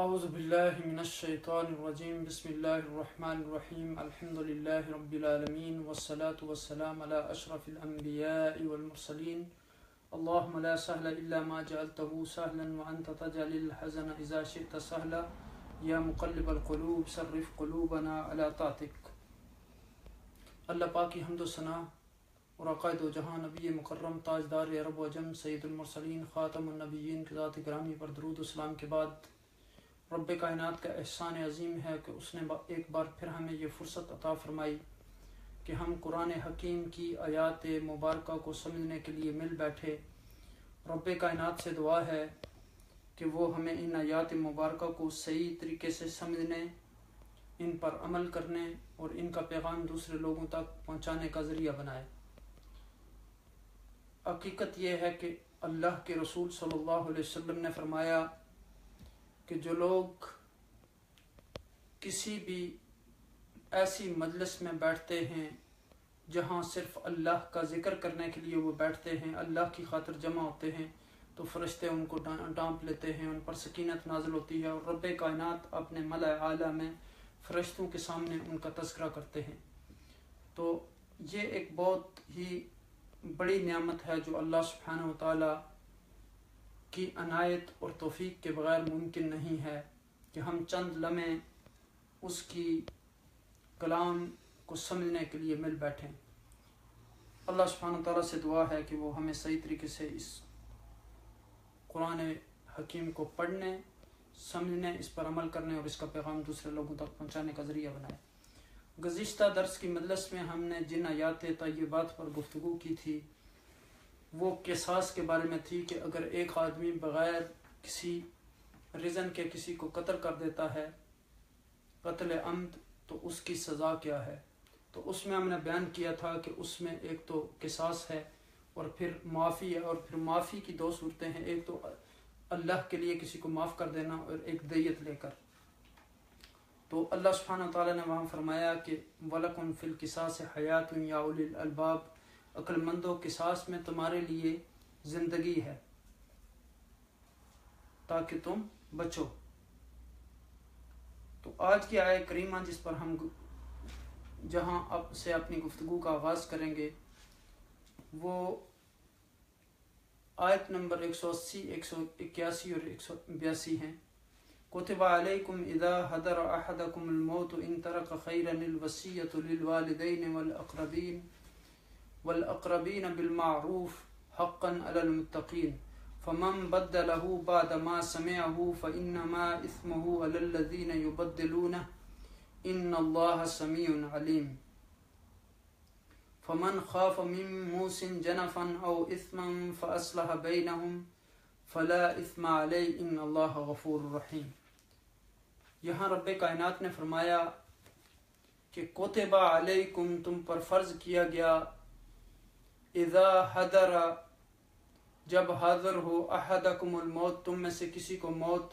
اعوذ باللہ من الشیطان الرجیم بسم اللہ الرحمن الرحیم الحمد للہ رب العالمین والصلاة والسلام علی اشرف الانبیاء والمرسلین اللہم لا سهل الا ما جعلته سهلا وانت تجعل الحزن اذا شئت سهلا یا مقلب القلوب صرف قلوبنا علی طاعتک۔ اللہ پاک کی حمد و ثنا اور عقائد و جہاں نبی مکرم تاجدار عرب و عجم سید المرسلین خاتم النبیین کی ذات گرامی پر درود و سلام کے بعد رب کائنات کا احسان عظیم ہے کہ اس نے ایک بار پھر ہمیں یہ فرصت عطا فرمائی کہ ہم قرآن حکیم کی آیات مبارکہ کو سمجھنے کے لیے مل بیٹھے۔ رب کائنات سے دعا ہے کہ وہ ہمیں ان آیات مبارکہ کو صحیح طریقے سے سمجھنے، ان پر عمل کرنے اور ان کا پیغام دوسرے لوگوں تک پہنچانے کا ذریعہ بنائے۔ حقیقت یہ ہے کہ اللہ کے رسول صلی اللہ علیہ وسلم نے فرمایا کہ جو لوگ کسی بھی ایسی مجلس میں بیٹھتے ہیں جہاں صرف اللہ کا ذکر کرنے کے لیے وہ بیٹھتے ہیں، اللہ کی خاطر جمع ہوتے ہیں، تو فرشتے ان کو ڈانپ لیتے ہیں، ان پر سکینت نازل ہوتی ہے اور رب کائنات اپنے ملأ اعلیٰ میں فرشتوں کے سامنے ان کا تذکرہ کرتے ہیں۔ تو یہ ایک بہت ہی بڑی نعمت ہے جو اللہ سبحانہ وتعالی کی عنایت اور توفیق کے بغیر ممکن نہیں ہے کہ ہم چند لمحے اس کی کلام کو سمجھنے کے لیے مل بیٹھیں۔ اللہ سبحانہ وتعالیٰ سے دعا ہے کہ وہ ہمیں صحیح طریقے سے اس قرآن حکیم کو پڑھنے، سمجھنے، اس پر عمل کرنے اور اس کا پیغام دوسرے لوگوں تک پہنچانے کا ذریعہ بنائے۔ گزشتہ درس کی مجلس میں ہم نے جن آیات طیبات پر گفتگو کی تھی وہ قصاص کے بارے میں تھی کہ اگر ایک آدمی بغیر کسی ریزن کے کسی کو قتل کر دیتا ہے، قتل عمد، تو اس کی سزا کیا ہے۔ تو اس میں ہم نے بیان کیا تھا کہ اس میں ایک تو قصاص ہے اور پھر معافی ہے، اور پھر معافی کی دو صورتیں ہیں، ایک تو اللہ کے لیے کسی کو معاف کر دینا اور ایک دیت لے کر۔ تو اللہ سبحانہ وتعالیٰ نے وہاں فرمایا کہ وَلَكُمْ فِي الْقِصَاصِ حَيَاتٌ يَا أُولِي الْأَلْبَابِ، عقل مندوں قصاص میں تمہارے لیے زندگی ہے تاکہ تم بچو۔ تو آج کی آیت کریمہ جس پر ہم جہاں اب سے اپنی گفتگو کا آغاز کریں گے وہ آیت نمبر 180، 181 اور 182 ہیں۔ كتب عليكم إذا حضر أحدكم الموت إن ترك خيرا الوصية للوالدين والأقربين بالمعروف حقا على المتقين فمن بدله بعد ما سمعه فإنما إثمه على الذين يبدلونه إن الله سميع عليم فمن خاف من موص جنفا أو إثما فأصلح بينهم فلا إثم عليه إن الله غفور رحيم۔ یہاں رب کائنات نے فرمایا کہ کتب علیکم، تم پر فرض کیا گیا، اذا حضر، جب حاضر ہو، احدکم الموت، تم میں سے کسی کو موت،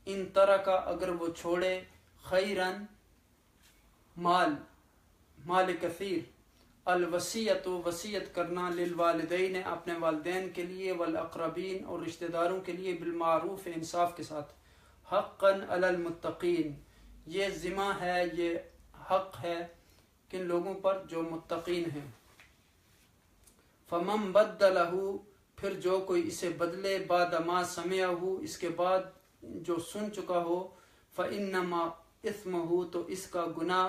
ان ترکا، اگر وہ چھوڑے، خیرن، مال کثیر، الوصیت، وصیت کرنا، للوالدین، اپنے والدین کے لیے، والاقربین، اور رشتہ داروں کے لیے، بالمعروف، انصاف کے ساتھ، حقا علی المتقین، یہ ذمہ ہے، یہ حق ہے کن لوگوں پر جو متقین ہیں۔ فمن بدلہ، پھر جو کوئی اسے بدلے، بعد ما سمعہ، اس کے بعد جو سن چکا ہو، فإنما اثمہ، تو اس کا گناہ،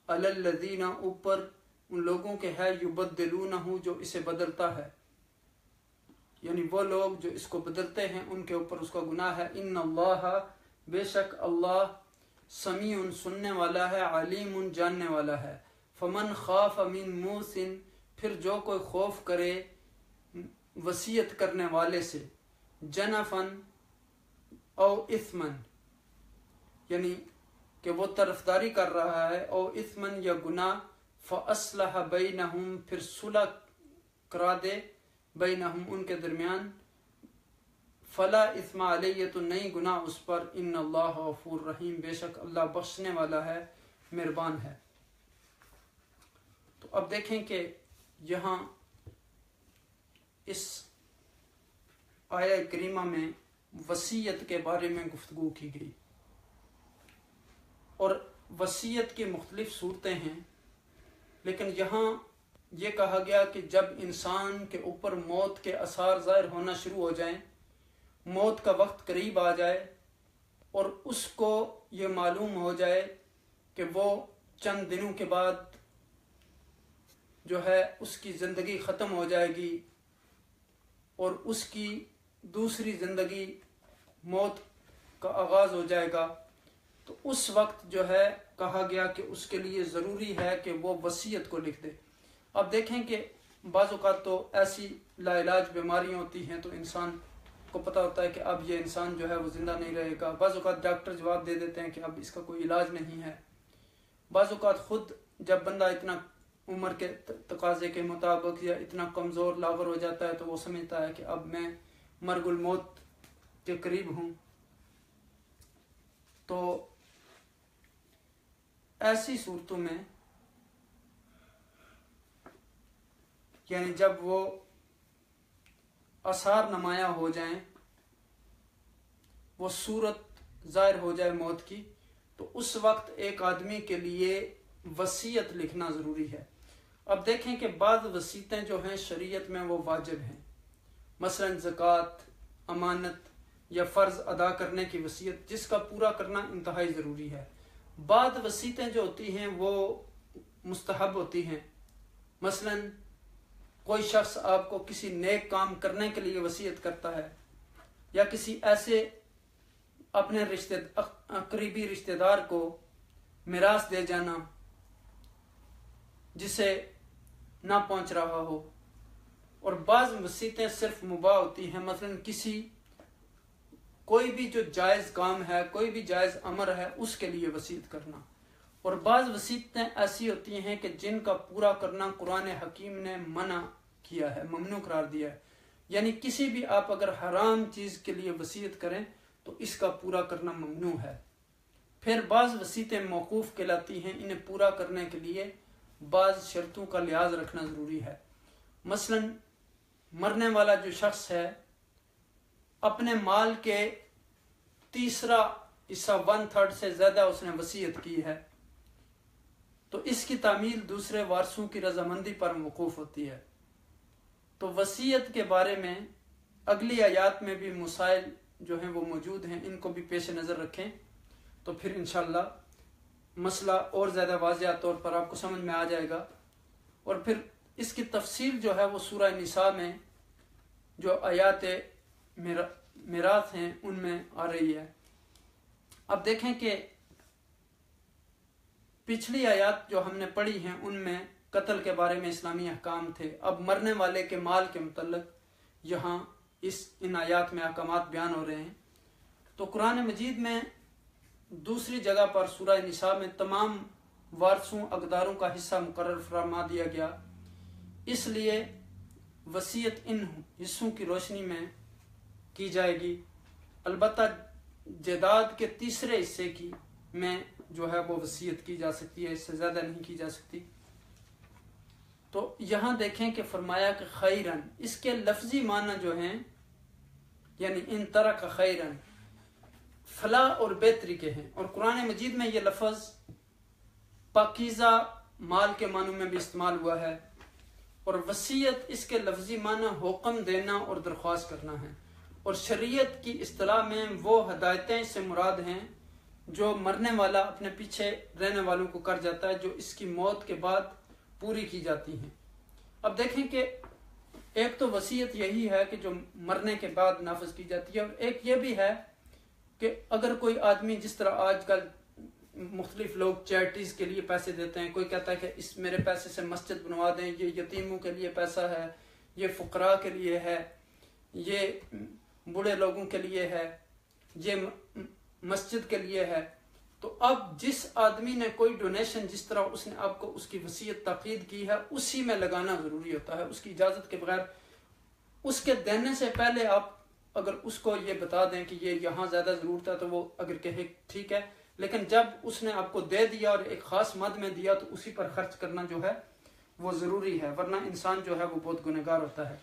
علی الذین، اوپر ان لوگوں کے ہے، یبدلونہ، جو اسے بدلتا ہے، یعنی وہ لوگ جو اس کو بدلتے ہیں ان کے اوپر اس کا گناہ ہے۔ ان اللہ، بے شک اللہ، سمیع، سننے والا ہے، علیم، جاننے والا ہے۔ فمن خاف من موص، پھر جو کوئی خوف کرے وصیت کرنے والے سے، جنفن او اثمن، یعنی کہ وہ طرفداری کر رہا ہے، او اثمن، یا گناہ، فاصلح بینہم، پھر صلح کرا دے، بینہم، ان کے درمیان، فلا اثم علیہ، تو نہیں گناہ اس پر، ان اللہ غفور رحیم، بے شک اللہ بخشنے والا ہے، مہربان ہے۔ تو اب دیکھیں کہ یہاں اس آیہ کریمہ میں وصیت کے بارے میں گفتگو کی گئی۔ اور وصیت کی مختلف صورتیں ہیں، لیکن یہاں یہ کہا گیا کہ جب انسان کے اوپر موت کے آثار ظاہر ہونا شروع ہو جائیں، موت کا وقت قریب آ جائے اور اس کو یہ معلوم ہو جائے کہ وہ چند دنوں کے بعد جو ہے اس کی زندگی ختم ہو جائے گی اور اس کی دوسری زندگی موت کا آغاز ہو جائے گا، تو اس وقت جو ہے کہا گیا کہ اس کے لیے ضروری ہے کہ وہ وصیت کو لکھ دے۔ اب دیکھیں کہ بعض اوقات تو ایسی لا علاج بیماریاں ہوتی ہیں تو انسان کو پتہ ہوتا ہے کہ اب یہ انسان جو ہے وہ زندہ نہیں رہے گا، بعض اوقات ڈاکٹر جواب دے دیتے ہیں کہ اب اس کا کوئی علاج نہیں ہے، بعض اوقات خود جب بندہ اتنا عمر کے تقاضے کے مطابق یا اتنا کمزور لاغر ہو جاتا ہے تو وہ سمجھتا ہے کہ اب میں مرگ الموت کے قریب ہوں، تو ایسی صورتوں میں یعنی جب وہ آثار نمایاں ہو جائیں، وہ صورت ظاہر ہو جائے موت کی، تو اس وقت ایک آدمی کے لیے وصیت لکھنا ضروری ہے۔ اب دیکھیں کہ بعض وصیتیں جو ہیں شریعت میں وہ واجب ہیں، مثلا زکوٰۃ، امانت یا فرض ادا کرنے کی وصیت جس کا پورا کرنا انتہائی ضروری ہے۔ بعض وصیتیں جو ہوتی ہیں وہ مستحب ہوتی ہیں، مثلا کوئی شخص آپ کو کسی نیک کام کرنے کے لیے وصیت کرتا ہے، یا کسی ایسے اپنے قریبی رشتہ دار کو میراث دے جانا جسے نہ پہنچ رہا ہو، اور بعض وصیتیں صرف مباح ہوتی ہیں، مثلا کوئی بھی جو جائز کام ہے، کوئی بھی جائز امر ہے اس کے لیے وصیت کرنا، اور بعض وصیتیں ایسی ہوتی ہیں کہ جن کا پورا کرنا قرآن حکیم نے منع کیا ہے، ممنوع قرار دیا ہے، یعنی کسی بھی آپ اگر حرام چیز کے لیے وصیت کریں تو اس کا پورا کرنا ممنوع ہے۔ پھر بعض وصیتیں موقوف کہلاتی ہیں، انہیں پورا کرنے کے لیے بعض شرطوں کا لحاظ رکھنا ضروری ہے، مثلا مرنے والا جو شخص ہے اپنے مال کے تیسرا حصہ 1/3 سے زیادہ اس نے وصیت کی ہے تو اس کی تعمیل دوسرے وارثوں کی رضامندی پر موقوف ہوتی ہے۔ تو وصیت کے بارے میں اگلی آیات میں بھی مسائل جو ہیں وہ موجود ہیں، ان کو بھی پیش نظر رکھیں تو پھر انشاءاللہ مسئلہ اور زیادہ واضح طور پر آپ کو سمجھ میں آ جائے گا، اور پھر اس کی تفصیل جو ہے وہ سورہ نساء میں جو آیات میراث ہیں ان میں آ رہی ہے۔ اب دیکھیں کہ پچھلی آیات جو ہم نے پڑھی ہیں ان میں قتل کے بارے میں اسلامی احکام تھے، اب مرنے والے کے مال کے متعلق یہاں ان آیات میں احکامات بیان ہو رہے ہیں۔ تو قرآن مجید میں دوسری جگہ پر سورہ نساء میں تمام وارثوں اقداروں کا حصہ مقرر فرما دیا گیا، اس لیے وصیت ان حصوں کی روشنی میں کی جائے گی، البتہ جائیداد کے تیسرے حصے کی میں جو ہے وہ وصیت کی جا سکتی ہے، اس سے زیادہ نہیں کی جا سکتی۔ تو یہاں دیکھیں کہ فرمایا کہ خیرن، اس کے لفظی معنی جو ہیں یعنی ان ترک خیرن فلاح اور بہتری کے ہیں، اور قرآن مجید میں یہ لفظ پاکیزہ مال کے معنوں میں بھی استعمال ہوا ہے، اور وصیت اس کے لفظی معنی حکم دینا اور درخواست کرنا ہے، اور شریعت کی اصطلاح میں وہ ہدایتیں سے مراد ہیں جو مرنے والا اپنے پیچھے رہنے والوں کو کر جاتا ہے، جو اس کی موت کے بعد پوری کی جاتی ہیں۔ اب دیکھیں کہ ایک تو وصیت یہی ہے کہ جو مرنے کے بعد نافذ کی جاتی ہے، اور ایک یہ بھی ہے کہ اگر کوئی آدمی، جس طرح آج کل مختلف لوگ چیریٹیز کے لیے پیسے دیتے ہیں، کوئی کہتا ہے کہ اس میرے پیسے سے مسجد بنوا دیں، یہ یتیموں کے لیے پیسہ ہے، یہ فقراء کے لیے ہے، یہ بوڑھے لوگوں کے لیے ہے، یہ مسجد کے لیے ہے، تو اب جس آدمی نے کوئی ڈونیشن جس طرح اس نے آپ کو اس کی وصیت تاکید کی ہے اسی میں لگانا ضروری ہوتا ہے، اس کی اجازت کے بغیر۔ اس کے دینے سے پہلے آپ اگر اس کو یہ بتا دیں کہ یہ یہاں زیادہ ضرورت ہے تو وہ اگر کہے ٹھیک ہے، لیکن جب اس نے آپ کو دے دیا اور ایک خاص مد میں دیا تو اسی پر خرچ کرنا جو ہے وہ ضروری ہے، ورنہ انسان جو ہے وہ بہت گنہگار ہوتا ہے۔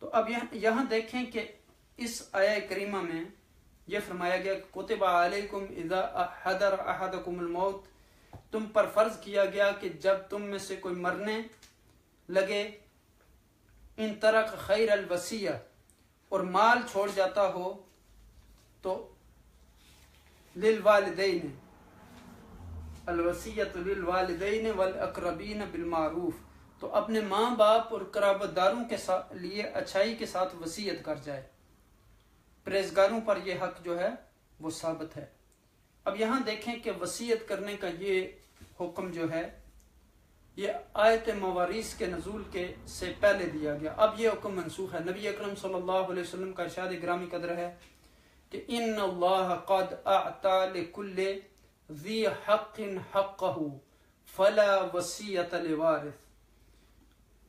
تو اب یہاں دیکھیں کہ اس آیہ کریمہ میں یہ فرمایا گیا کہ کتب علیکم اذا حضر احدکم الموت، تم پر فرض کیا گیا کہ جب تم میں سے کوئی مرنے لگے، ان ترک خیر الوصیہ، اور مال چھوڑ جاتا ہو، تو للوالدین، الوصیۃ للوالدین والاقربین بالمعروف، تو اپنے ماں باپ اور قرابت داروں کے لیے اچھائی کے ساتھ وصیت کر جائے۔ پرہیزگاروں پر یہ حق جو ہے وہ ثابت ہے۔ اب یہاں دیکھیں کہ وصیت کرنے کا یہ حکم جو ہے یہ آیت مواریث کے نزول کے سے پہلے دیا گیا، اب یہ حکم منسوخ ہے۔ نبی اکرم صلی اللہ علیہ وسلم کا ارشاد گرامی قدر ہے کہ ان اللہ قد اعطى لكل ذی حق حقہ فلا وصیۃ لوارث۔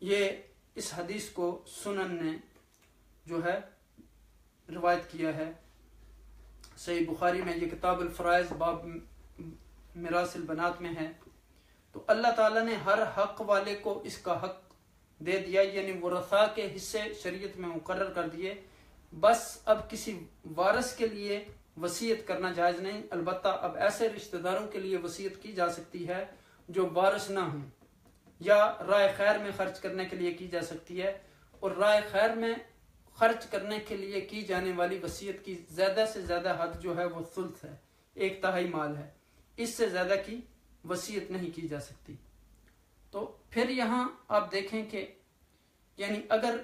یہ اس حدیث کو سنن نے جو ہے روایت کیا ہے، صحیح بخاری میں، یہ کتاب الفرائض باب میراث البنات میں ہے۔ تو اللہ تعالیٰ نے ہر حق والے کو اس کا حق دے دیا، یعنی ورثاء کے حصے شریعت میں مقرر کر دیے۔ بس اب کسی وارث کے لیے وصیت کرنا جائز نہیں، البتہ اب ایسے رشتہ داروں کے لیے وصیت کی جا سکتی ہے جو وارث نہ ہوں، یا رائے خیر میں خرچ کرنے کے لیے کی جا سکتی ہے، اور رائے خیر میں خرچ کرنے کے لیے کی جانے والی وصیت کی زیادہ سے زیادہ حد جو ہے وہ ثلث ہے، 1/3 مال ہے، اس سے زیادہ کی وصیت نہیں کی جا سکتی۔ تو پھر یہاں آپ دیکھیں کہ یعنی اگر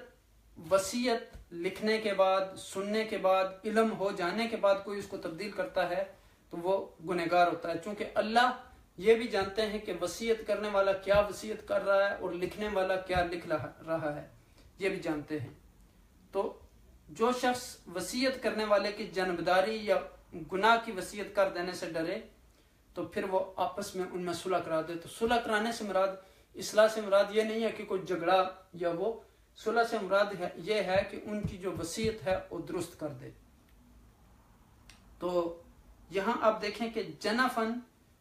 وصیت لکھنے کے بعد، سننے کے بعد، علم ہو جانے کے بعد کوئی اس کو تبدیل کرتا ہے تو وہ گنہگار ہوتا ہے، چونکہ اللہ یہ بھی جانتے ہیں کہ وصیت کرنے والا کیا وصیت کر رہا ہے اور لکھنے والا کیا لکھ رہا ہے، یہ بھی جانتے ہیں۔ تو جو شخص وصیت کرنے والے کی جانبداری یا گناہ کی وصیت کر دینے سے ڈرے تو پھر وہ آپس میں ان میں صلح کرا دے۔ تو صلح کرانے سے مراد، اصلاح سے مراد یہ نہیں ہے کہ کوئی جھگڑا، یا وہ صلح سے مراد یہ ہے کہ ان کی جو وصیت ہے وہ درست کر دے۔ تو یہاں آپ دیکھیں کہ جنفن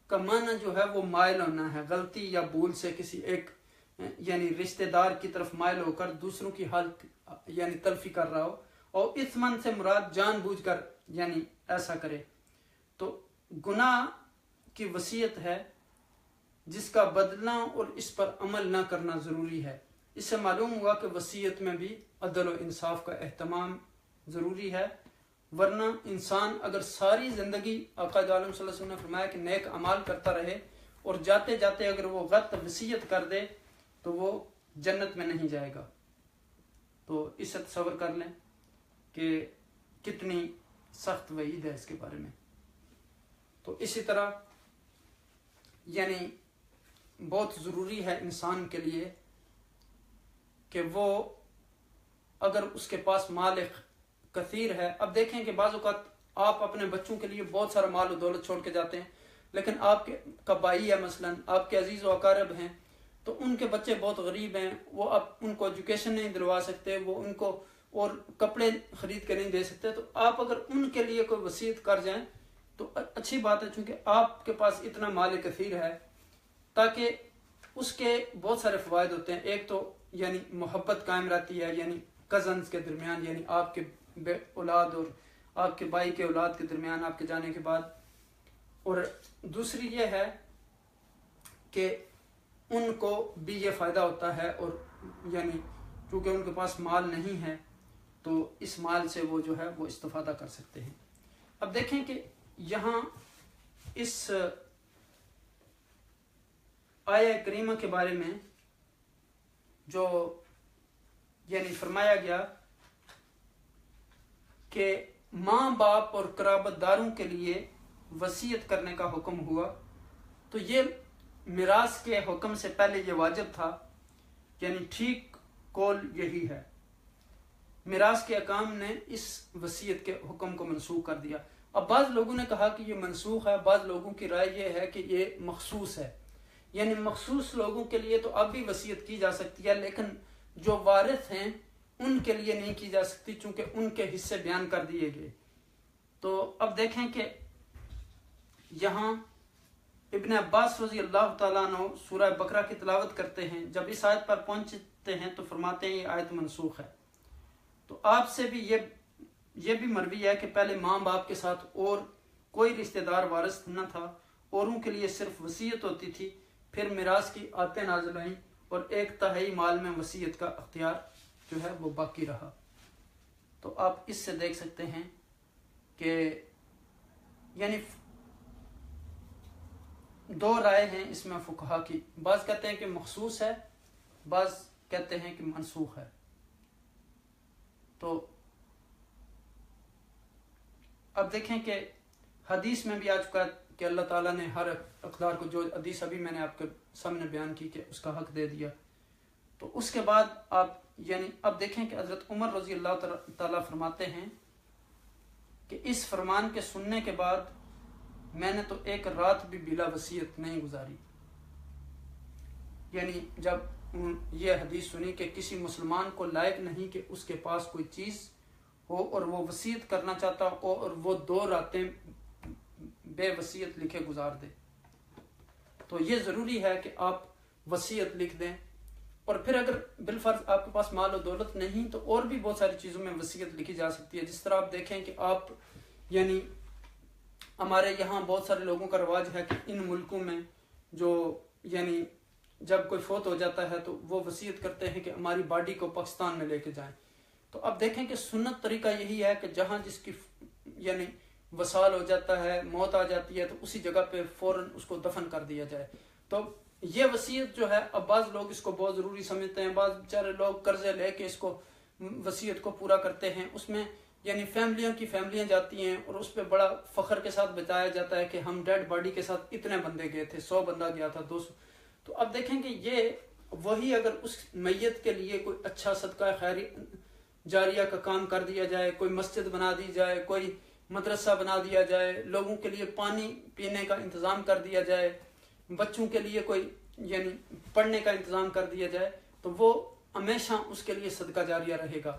کا معنی جو ہے وہ مائل ہونا ہے، غلطی یا بھول سے کسی ایک یعنی رشتہ دار کی طرف مائل ہو کر دوسروں کی حالت یعنی تلفی کر رہا ہو، اور اثمن سے مراد جان بوجھ کر یعنی ایسا کرے۔ تو گناہ کی وصیت ہے جس کا بدلنا اور اس پر عمل نہ کرنا ضروری ہے۔ اس سے معلوم ہوا کہ وصیت میں بھی عدل و انصاف کا اہتمام ضروری ہے، ورنہ انسان اگر ساری زندگی، آقا عالم صلی اللہ علیہ وسلم نے فرمایا کہ نیک اعمال کرتا رہے اور جاتے جاتے اگر وہ غلط وصیت کر دے تو وہ جنت میں نہیں جائے گا۔ تو اس سے تصور کر لیں کہ کتنی سخت وعید ہے اس کے بارے میں۔ تو اسی طرح یعنی بہت ضروری ہے انسان کے لیے کہ وہ اگر اس کے پاس مال کثیر ہے، اب دیکھیں کہ بعض اوقات آپ اپنے بچوں کے لیے بہت سارا مال و دولت چھوڑ کے جاتے ہیں، لیکن آپ کے کا بھائی ہے مثلا، آپ کے عزیز و اقارب ہیں، تو ان کے بچے بہت غریب ہیں، وہ اب ان کو ایجوکیشن نہیں دلوا سکتے، وہ ان کو اور کپڑے خرید کے نہیں دے سکتے، تو آپ اگر ان کے لیے کوئی وصیت کر جائیں تو اچھی بات ہے، چونکہ آپ کے پاس اتنا مال کثیر ہے، تاکہ اس کے بہت سارے فوائد ہوتے ہیں۔ ایک تو یعنی محبت قائم رہتی ہے، یعنی کزنز کے درمیان، یعنی آپ کے اولاد اور آپ کے بھائی کے اولاد کے درمیان آپ کے جانے کے بعد، اور دوسری یہ ہے کہ ان کو بھی یہ فائدہ ہوتا ہے، اور یعنی چونکہ ان کے پاس مال نہیں ہے تو اس مال سے وہ جو ہے وہ استفادہ کر سکتے ہیں۔ اب دیکھیں کہ یہاں اس آیہ کریمہ کے بارے میں جو یعنی فرمایا گیا کہ ماں باپ اور قرابت داروں کے لیے وصیت کرنے کا حکم ہوا، تو یہ میراث کے حکم سے پہلے یہ واجب تھا، یعنی ٹھیک قول یہی ہے۔ میراث کے احکام نے اس وصیت کے حکم کو منسوخ کر دیا۔ اب بعض لوگوں نے کہا کہ یہ منسوخ ہے، بعض لوگوں کی رائے یہ ہے کہ یہ مخصوص ہے، یعنی مخصوص لوگوں کے لیے تو اب بھی وصیت کی جا سکتی ہے، لیکن جو وارث ہیں ان کے لیے نہیں کی جا سکتی، چونکہ ان کے حصے بیان کر دیے گئے۔ تو اب دیکھیں کہ یہاں ابن عباس رضی اللہ تعالیٰ عنہ سورہ بقرہ کی تلاوت کرتے ہیں، جب اس آیت پر پہنچتے ہیں تو فرماتے ہیں یہ آیت منسوخ ہے۔ تو آپ سے بھی یہ بھی مروی ہے کہ پہلے ماں باپ کے ساتھ اور کوئی رشتہ دار وارث نہ تھا، اوروں کے لیے صرف وصیت ہوتی تھی، پھر میراث کی آیتیں نازل ہوئیں اور 1/3 مال میں وصیت کا اختیار جو ہے وہ باقی رہا۔ تو آپ اس سے دیکھ سکتے ہیں کہ یعنی دو رائے ہیں اس میں فقہا کی، بعض کہتے ہیں کہ مخصوص ہے، بعض کہتے ہیں کہ منسوخ ہے۔ تو اب دیکھیں کہ حدیث میں بھی آ چکا کہ اللہ تعالیٰ نے ہر اقدار کو، جو حدیث ابھی میں نے آپ کے سامنے بیان کی کہ اس کا حق دے دیا، تو اس کے بعد آپ یعنی اب دیکھیں کہ حضرت عمر رضی اللہ تعالیٰ فرماتے ہیں کہ اس فرمان کے سننے کے بعد میں نے تو ایک رات بھی بلا وصیت نہیں گزاری۔ یعنی جب یہ حدیث سنی کہ کسی مسلمان کو لائق نہیں کہ اس کے پاس کوئی چیز ہو اور وہ وصیت کرنا چاہتا ہو اور وہ 2 راتیں بے وصیت لکھے گزار دے، تو یہ ضروری ہے کہ آپ وصیت لکھ دیں۔ اور پھر اگر بالفرض آپ کے پاس مال و دولت نہیں تو اور بھی بہت ساری چیزوں میں وصیت لکھی جا سکتی ہے، جس طرح آپ دیکھیں کہ آپ یعنی ہمارے یہاں بہت سارے لوگوں کا رواج ہے کہ ان ملکوں میں جو یعنی جب کوئی فوت ہو جاتا ہے تو وہ وصیت کرتے ہیں کہ ہماری باڈی کو پاکستان میں لے کے جائیں۔ تو اب دیکھیں کہ سنت طریقہ یہی ہے کہ جہاں جس کی یعنی وصال ہو جاتا ہے، موت آ جاتی ہے، تو اسی جگہ پہ فوراً اس کو دفن کر دیا جائے۔ تو یہ وصیت جو ہے، اب بعض لوگ اس کو بہت ضروری سمجھتے ہیں، بعض بیچارے لوگ قرضے لے کے اس کو وصیت کو پورا کرتے ہیں، اس میں یعنی فیملیاں جاتی ہیں اور اس پہ بڑا فخر کے ساتھ بتایا جاتا ہے کہ ہم ڈیڈ باڈی کے ساتھ اتنے بندے گئے تھے، 100 بندہ گیا تھا، 200۔ تو اب دیکھیں کہ یہ وہی اگر اس میت کے لیے کوئی اچھا صدقہ خیری جاریہ کا کام کر دیا جائے، کوئی مسجد بنا دی جائے، کوئی مدرسہ بنا دیا جائے، لوگوں کے لیے پانی پینے کا انتظام کر دیا جائے، بچوں کے لیے کوئی یعنی پڑھنے کا انتظام کر دیا جائے، تو وہ ہمیشہ اس کے لیے صدقہ جاریہ رہے گا۔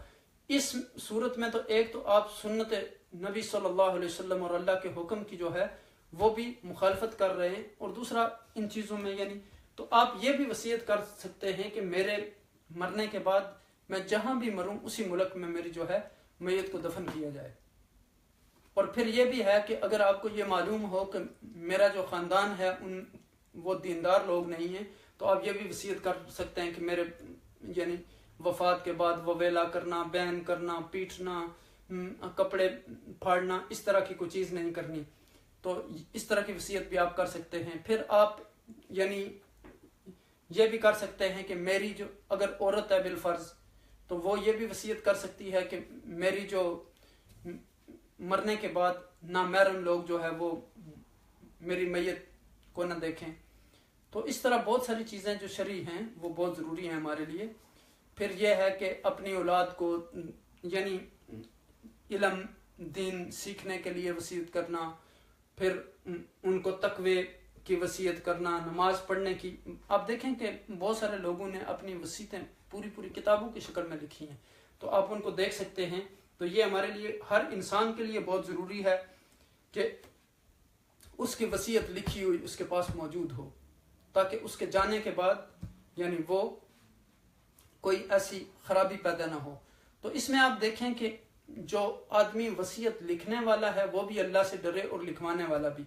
اس صورت میں تو ایک تو آپ سنت نبی صلی اللہ علیہ وسلم اور اللہ کے حکم کی جو ہے وہ بھی مخالفت کر رہے ہیں، اور دوسرا ان چیزوں میں یعنی تو آپ یہ بھی وصیت کر سکتے ہیں کہ میرے مرنے کے بعد میں جہاں بھی مروں اسی ملک میں میری جو ہے میت کو دفن کیا جائے۔ اور پھر یہ بھی ہے کہ اگر آپ کو یہ معلوم ہو کہ میرا جو خاندان ہے وہ دیندار لوگ نہیں ہیں، تو آپ یہ بھی وصیت کر سکتے ہیں کہ میرے یعنی وفات کے بعد وویلا کرنا، بین کرنا، پیٹنا، کپڑے پھاڑنا، اس طرح کی کوئی چیز نہیں کرنی۔ تو اس طرح کی وصیت بھی آپ کر سکتے ہیں۔ پھر آپ یعنی یہ بھی کر سکتے ہیں کہ میری جو اگر عورت ہے بالفرض تو وہ یہ بھی وصیت کر سکتی ہے کہ میری جو مرنے کے بعد نامحرم لوگ جو ہے وہ میری میت کو نہ دیکھیں۔ تو اس طرح بہت ساری چیزیں جو شرعی ہیں وہ بہت ضروری ہیں ہمارے لیے۔ پھر یہ ہے کہ اپنی اولاد کو یعنی علم دین سیکھنے کے لیے وصیت کرنا، پھر ان کو تقوی کی وصیت کرنا، نماز پڑھنے کی۔ آپ دیکھیں کہ بہت سارے لوگوں نے اپنی وصیتیں پوری کتابوں کی شکل میں لکھی ہیں، تو آپ ان کو دیکھ سکتے ہیں۔ تو یہ ہمارے لیے ہر انسان کے لیے بہت ضروری ہے کہ اس کی وصیت لکھی ہوئی اس کے پاس موجود ہو، تاکہ اس کے جانے کے بعد یعنی وہ کوئی ایسی خرابی پیدا نہ ہو۔ تو اس میں آپ دیکھیں کہ جو آدمی وصیت لکھنے والا ہے وہ بھی اللہ سے ڈرے اور لکھوانے والا بھی۔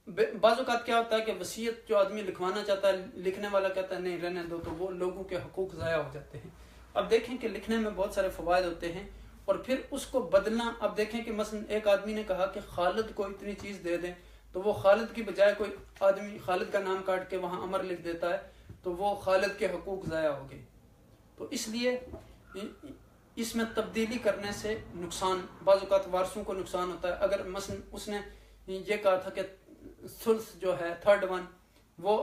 بعض اوقات کیا ہوتا ہے کہ وصیت جو آدمی لکھوانا چاہتا ہے، لکھنے والا کہتا ہے نہیں رہنے دو، تو وہ لوگوں کے حقوق ضائع ہو جاتے ہیں۔ اب دیکھیں کہ لکھنے میں بہت سارے فوائد ہوتے ہیں، اور پھر اس کو بدلنا۔ اب دیکھیں کہ مثلا ایک آدمی نے کہا کہ خالد کو اتنی چیز دے دیں، تو وہ خالد کی بجائے کوئی آدمی خالد کا نام کاٹ کے وہاں عمر لکھ دیتا ہے، تو وہ خالد کے حقوق ضائع ہو گئے۔ تو اس لیے اس میں تبدیلی کرنے سے نقصان، بعض اوقات وارثوں کو نقصان ہوتا ہے۔ اگر مثلا اس نے یہ کہا تھا کہ ثلث جو ہے 3/1 وہ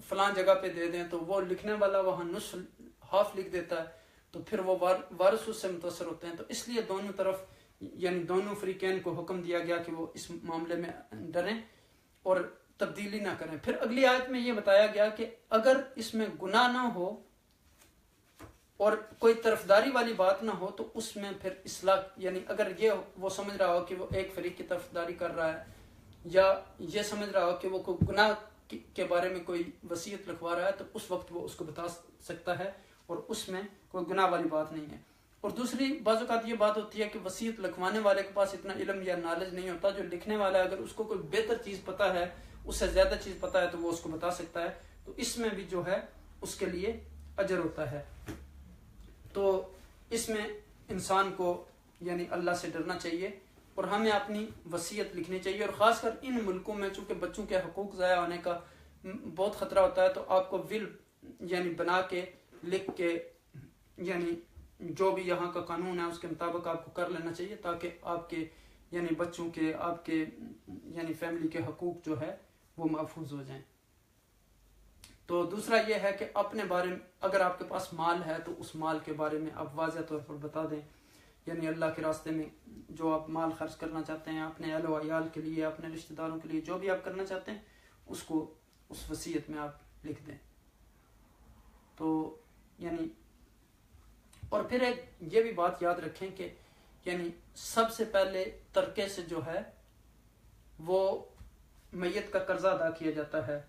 فلان جگہ پہ دے دیں، تو وہ لکھنے والا وہاں نصف ہاف لکھ دیتا ہے، تو پھر وہ وارث اس سے متاثر ہوتے ہیں۔ تو اس لیے دونوں طرف یعنی دونوں فریقین کو حکم دیا گیا کہ وہ اس معاملے میں ڈریں اور تبدیلی نہ کریں۔ پھر اگلی آیت میں یہ بتایا گیا کہ اگر اس میں گناہ نہ ہو اور کوئی طرفداری والی بات نہ ہو تو اس میں پھر اصلاح، یعنی اگر یہ وہ سمجھ رہا ہو کہ وہ ایک فریق کی طرفداری کر رہا ہے، یا یہ سمجھ رہا ہو کہ وہ کوئی گناہ کے بارے میں کوئی وصیت لکھوا رہا ہے، تو اس وقت وہ اس کو بتا سکتا ہے اور اس میں کوئی گناہ والی بات نہیں ہے۔ اور دوسری بعض اوقات یہ بات ہوتی ہے کہ وصیت لکھوانے والے کے پاس اتنا علم یا نالج نہیں ہوتا، جو لکھنے والا ہے اگر اس کو کوئی بہتر چیز پتہ ہے، اس سے زیادہ چیز پتہ ہے تو وہ اس کو بتا سکتا ہے، تو اس میں بھی جو ہے اس کے لیے اجر ہوتا ہے۔ تو اس میں انسان کو یعنی اللہ سے ڈرنا چاہیے اور ہمیں اپنی وصیت لکھنی چاہیے، اور خاص کر ان ملکوں میں چونکہ بچوں کے حقوق ضائع ہونے کا بہت خطرہ ہوتا ہے، تو آپ کو ول یعنی بنا کے لکھ کے یعنی جو بھی یہاں کا قانون ہے اس کے مطابق آپ کو کر لینا چاہیے، تاکہ آپ کے یعنی بچوں کے، آپ کے یعنی فیملی کے حقوق جو ہے وہ محفوظ ہو جائیں۔ تو دوسرا یہ ہے کہ اپنے بارے میں اگر آپ کے پاس مال ہے تو اس مال کے بارے میں آپ واضح طور پر بتا دیں، یعنی اللہ کے راستے میں جو آپ مال خرچ کرنا چاہتے ہیں، اپنے اہل و عیال کے لیے، اپنے رشتہ داروں کے لیے، جو بھی آپ کرنا چاہتے ہیں اس کو اس وصیت میں آپ لکھ دیں۔ تو یعنی اور پھر ایک یہ بھی بات یاد رکھیں کہ یعنی سب سے پہلے ترکے سے جو ہے وہ میت کا قرضہ ادا کیا جاتا ہے،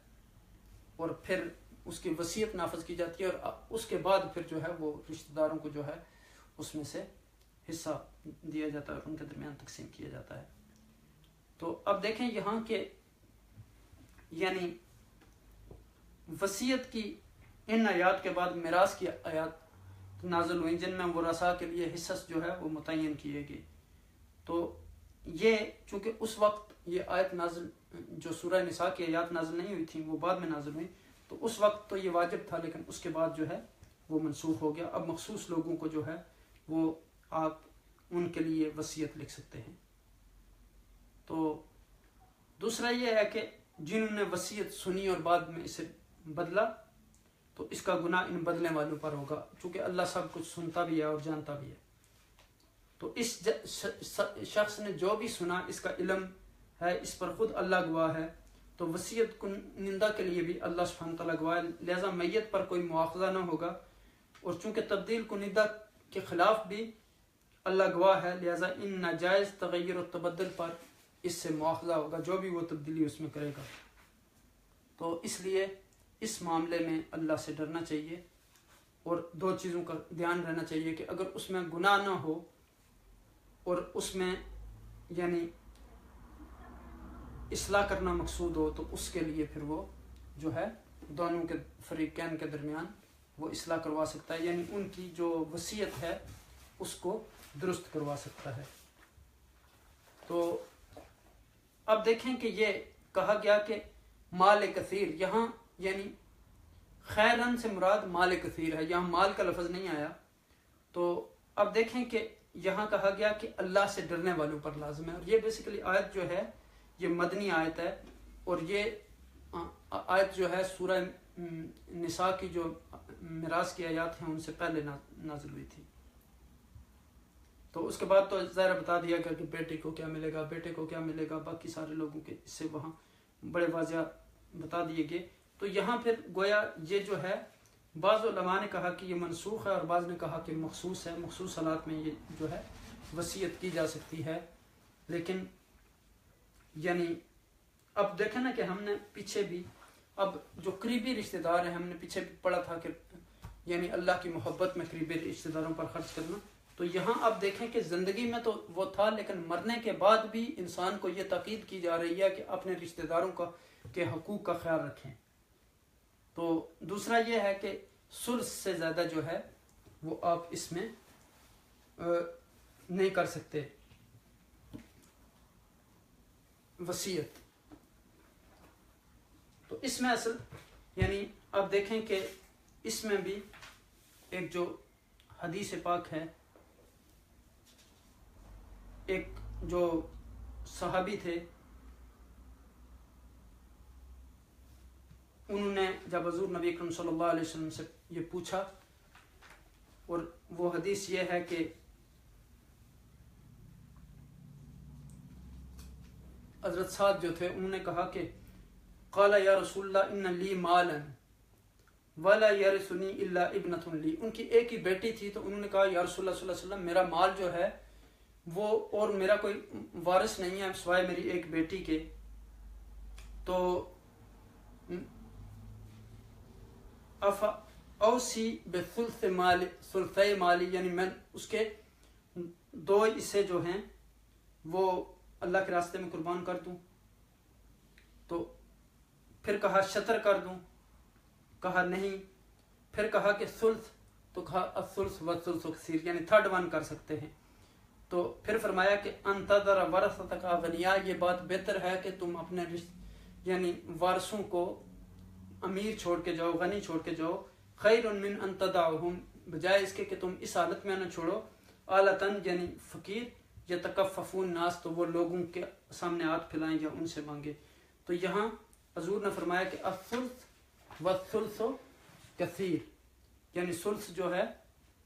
اور پھر اس کی وصیت نافذ کی جاتی ہے، اور اس کے بعد پھر جو ہے وہ رشتہ داروں کو جو ہے اس میں سے حصہ دیا جاتا ہے اور ان کے درمیان تقسیم کیا جاتا ہے۔ تو اب دیکھیں یہاں کہ یعنی وصیت کی ان آیات کے بعد میراث کی آیات نازل ہوئیں جن میں ورثاء کے لیے حصص جو ہے وہ متعین کیے گئے۔ تو یہ چونکہ اس وقت یہ آیت نازل جو سورہ نساء کی آیات نازل نہیں ہوئی تھیں وہ بعد میں نازل ہوئی، تو اس وقت تو یہ واجب تھا، لیکن اس کے بعد جو ہے وہ منسوخ ہو گیا۔ اب مخصوص لوگوں کو جو ہے وہ آپ ان کے لیے وصیت لکھ سکتے ہیں۔ تو دوسرا یہ ہے کہ جنہوں نے وصیت سنی اور بعد میں اسے بدلا تو اس کا گناہ ان بدلنے والوں پر ہوگا، چونکہ اللہ سب کچھ سنتا بھی ہے اور جانتا بھی ہے۔ تو اس شخص نے جو بھی سنا اس کا علم ہے، اس پر خود اللہ گواہ ہے، تو وصیت کنندہ کے لیے بھی اللہ سبحانہ تعالیٰ گواہ ہے، لہذا میت پر کوئی مواخذہ نہ ہوگا، اور چونکہ تبدیل کنندہ کے خلاف بھی اللہ گواہ ہے، لہذا ان ناجائز تغیر و تبدل پر اس سے مواخذہ ہوگا جو بھی وہ تبدیلی اس میں کرے گا۔ تو اس لیے اس معاملے میں اللہ سے ڈرنا چاہیے، اور دو چیزوں کا دھیان رہنا چاہیے کہ اگر اس میں گناہ نہ ہو اور اس میں یعنی اصلاح کرنا مقصود ہو تو اس کے لیے پھر وہ جو ہے دونوں کے فریقین کے درمیان وہ اصلاح کروا سکتا ہے، یعنی ان کی جو وصیت ہے اس کو درست کروا سکتا ہے۔ تو اب دیکھیں کہ یہ کہا گیا کہ مال کثیر، یہاں یعنی خیرن سے مراد مال کثیر ہے، یہاں مال کا لفظ نہیں آیا۔ تو اب دیکھیں کہ یہاں کہا گیا کہ اللہ سے ڈرنے والوں پر لازم ہے، اور یہ بیسیکلی آیت جو ہے یہ مدنی آیت ہے، اور یہ آیت جو ہے سورہ نساء کی جو میراث کی آیات ہیں ان سے پہلے نازل ہوئی تھی۔ تو اس کے بعد تو ظاہر بتا دیا گیا کہ بیٹے کو کیا ملے گا، بیٹے کو کیا ملے گا، باقی سارے لوگوں کے اس سے وہاں بڑے واضح بتا دیے گئے۔ تو یہاں پھر گویا یہ جو ہے بعض علماء نے کہا کہ یہ منسوخ ہے، اور بعض نے کہا کہ مخصوص ہے، مخصوص حالات میں یہ جو ہے وصیت کی جا سکتی ہے۔ لیکن یعنی اب دیکھیں نا کہ ہم نے پیچھے بھی اب جو قریبی رشتہ دار ہیں، ہم نے پیچھے بھی پڑھا تھا کہ یعنی اللہ کی محبت میں قریبی رشتہ داروں پر خرچ کرنا، تو یہاں اب دیکھیں کہ زندگی میں تو وہ تھا، لیکن مرنے کے بعد بھی انسان کو یہ تاکید کی جا رہی ہے کہ اپنے رشتہ داروں کے حقوق کا خیال رکھیں۔ تو دوسرا یہ ہے کہ ثلث سے زیادہ جو ہے وہ آپ اس میں نہیں کر سکتے وصیت۔ تو اس میں اصل یعنی اب دیکھیں کہ اس میں بھی ایک جو حدیث پاک ہے، ایک جو صحابی تھے انہوں نے جب حضور نبی اکرم صلی اللہ علیہ وسلم سے یہ پوچھا، اور وہ حدیث یہ ہے کہ حضرت سعد جو تھے انہوں نے کہا کہ قال یا رسول اللہ ان لی مالا ولا یرثنی الا ابنۃ لی، ان کی ایک ہی بیٹی تھی، تو انہوں نے کہا یا رسول اللہ صلی اللہ علیہ وسلم میرا مال جو ہے وہ اور میرا کوئی وارث نہیں ہے سوائے میری ایک بیٹی کے، تو اوسی بثلث مال ثلثی مالی، یعنی میں اس کے 2 حصے جو ہیں وہ اللہ کے راستے میں قربان کر دوں. تو پھر کہا شطر کر دوں، کہا نہیں. پھر کہا کہ ثلث، تو کہا الثلث والثلث کثیر، یعنی 3rd 1 کر سکتے ہیں. تو پھر فرمایا کہ انتظر ورثتک اغنیاء، یہ بات بہتر ہے کہ تم اپنے یعنی وارثوں کو امیر چھوڑ کے جاؤ، غنی چھوڑ کے جاؤ. خیر من ان تدعهم، بجائے اس کے کہ تم اس حالت میں نہ چھوڑو آلتن یعنی فقیر، یتکففون الناس، تو وہ لوگوں کے سامنے ہاتھ پھیلائیں یا ان سے مانگے. تو یہاں حضور نے فرمایا کہ الثلث والثلث کثیر، یعنی ثلث جو ہے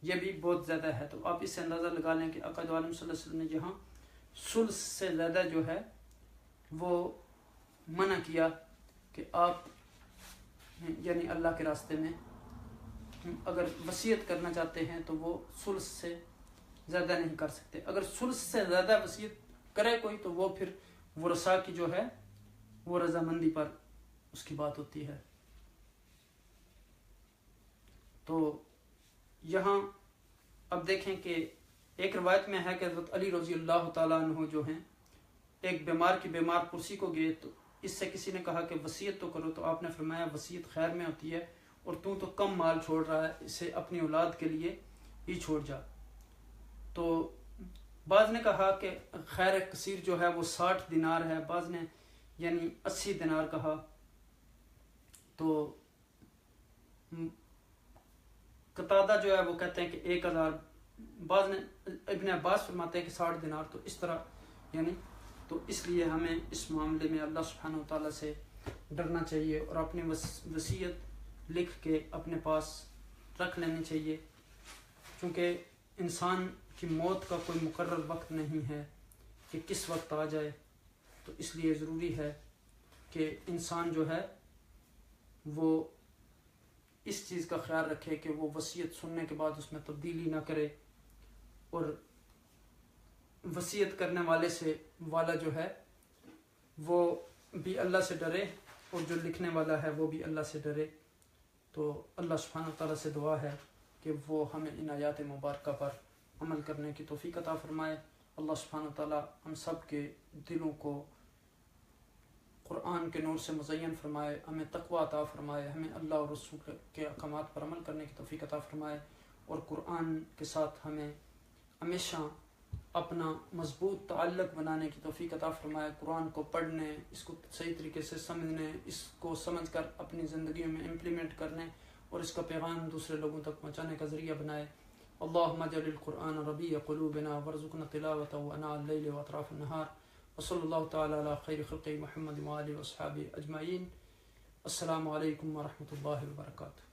یہ بھی بہت زیادہ ہے. تو آپ اس سے اندازہ لگا لیں کہ آقا عالم صلی اللہ علیہ وسلم نے یہاں ثلث سے زیادہ جو ہے وہ منع کیا کہ آپ یعنی اللہ کے راستے میں اگر وصیت کرنا چاہتے ہیں تو وہ ثلث سے زیادہ نہیں کر سکتے. اگر ثلث سے زیادہ وصیت کرے کوئی تو وہ پھر ورثاء کی جو ہے وہ رضامندی پر اس کی بات ہوتی ہے. تو یہاں اب دیکھیں کہ ایک روایت میں ہے کہ حضرت علی رضی اللہ تعالیٰ عنہ جو ہیں ایک بیمار کی بیمار پرسی کو گئے، تو اس سے کسی نے کہا کہ وصیت تو کرو، تو آپ نے فرمایا وصیت خیر میں ہوتی ہے، اور تو کم مال چھوڑ رہا ہے، اسے اپنی اولاد کے لیے ہی چھوڑ جا. تو بعض نے کہا کہ خیر کثیر جو ہے وہ 60 دینار ہے، بعض نے یعنی 80 دینار کہا. تو قتادہ جو ہے وہ کہتے ہیں کہ 1000، بعض نے ابن عباس فرماتے ہیں کہ 60 دینار. تو اس طرح یعنی تو اس لیے ہمیں اس معاملے میں اللہ سبحانہ و تعالیٰ سے ڈرنا چاہیے اور اپنی وصیت لکھ کے اپنے پاس رکھ لینی چاہیے، کیونکہ انسان کی موت کا کوئی مقرر وقت نہیں ہے کہ کس وقت آ جائے. تو اس لیے ضروری ہے کہ انسان جو ہے وہ اس چیز کا خیال رکھے کہ وہ وصیت سننے کے بعد اس میں تبدیلی نہ کرے، اور وصیت کرنے والا جو ہے وہ بھی اللہ سے ڈرے، اور جو لکھنے والا ہے وہ بھی اللہ سے ڈرے. تو اللہ سبحانہ تعالیٰ سے دعا ہے کہ وہ ہمیں ان آیات مبارکہ پر عمل کرنے کی توفیق عطا فرمائے. اللہ سبحانہ تعالیٰ ہم سب کے دلوں کو قرآن کے نور سے مزین فرمائے، ہمیں تقوی عطا فرمائے، ہمیں اللہ اور رسول کے احکامات پر عمل کرنے کی توفیق عطا فرمائے، اور قرآن کے ساتھ ہمیں ہمیشہ اپنا مضبوط تعلق بنانے کی توفیق عطا فرمائے. قرآن کو پڑھنے، اس کو صحیح طریقے سے سمجھنے، اس کو سمجھ کر اپنی زندگیوں میں امپلیمنٹ کرنے اور اس کا پیغام دوسرے لوگوں تک پہنچانے کا ذریعہ بنائے. اللہم اجعل القرآن ربیع قلوبنا وارزقنا تلاوته آناء الليل واطراف النهار. وصلی اللہ تعالی علی خیر خلق محمد وآلہ واصحابہ اجمعین. السلام علیکم ورحمۃ اللہ وبرکاتہ.